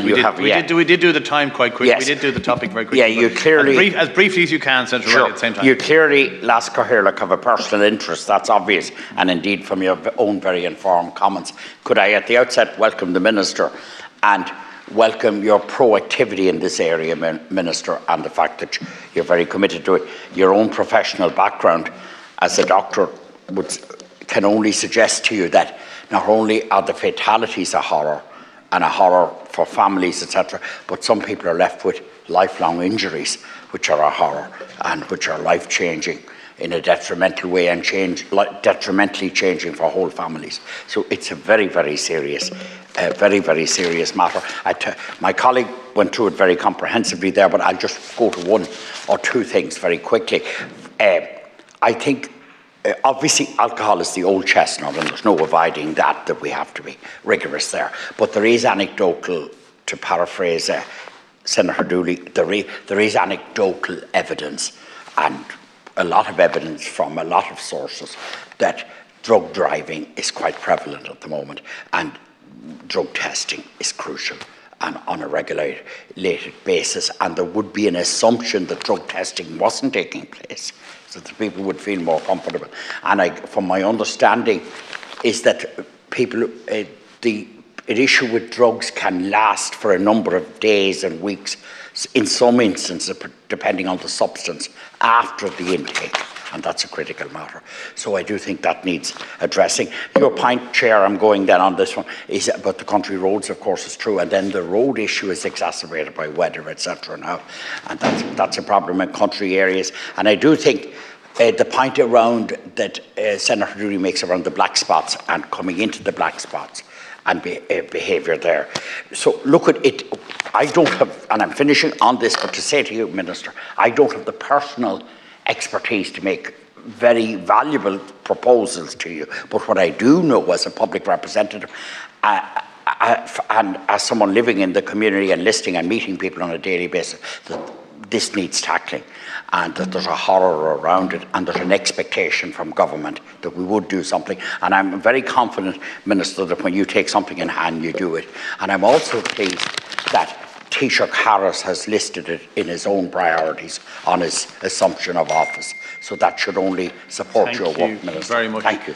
we did do the time quite quickly. Yes. We did do the topic very quickly. Yeah, you clearly... As briefly as you can, Senator Riley, at the same time. You clearly, Lasker Hirlock, have a personal interest, that's obvious, and indeed from your own very informed comments. Could I at the outset welcome the Minister and welcome your proactivity in this area, Minister, and the fact that you're very committed to it. Your own professional background as a doctor can only suggest to you that not only are the fatalities a horror, and a horror for families, etc., but some people are left with lifelong injuries, which are a horror and which are life-changing in a detrimental way and detrimentally changing for whole families. So it's a very, very serious matter. My colleague went through it very comprehensively there, but I'll just go to one or two things very quickly. I think obviously alcohol is the old chestnut, and there's no avoiding that we have to be rigorous there. But there is anecdotal, to paraphrase Senator Dooley, there is anecdotal evidence and a lot of evidence from a lot of sources that drug driving is quite prevalent at the moment, and drug testing is crucial and on a regulated basis, and there would be an assumption that drug testing wasn't taking place, so that people would feel more comfortable. And from my understanding is that people, the issue with drugs can last for a number of days and weeks, in some instances, depending on the substance, after the intake, and that's a critical matter. So I do think that needs addressing. Your point, Chair, I'm going then on this one, is about the country roads, of course, is true, and then the road issue is exacerbated by weather, etc. now, and that's a problem in country areas. And I do think the point around that Senator Dooley makes around the black spots and coming into the black spots and behaviour there. So look at it, I don't have, and I'm finishing on this, but to say to you, Minister, I don't have the personal expertise to make very valuable proposals to you, but what I do know as a public representative and as someone living in the community and listening and meeting people on a daily basis, that this needs tackling, and that there's a horror around it, and there's an expectation from government that we would do something. And I'm very confident, Minister, that when you take something in hand, you do it. And I'm also pleased that Taoiseach Harris has listed it in his own priorities on his assumption of office. So that should only support your work, Minister. Thank you very much. Thank you.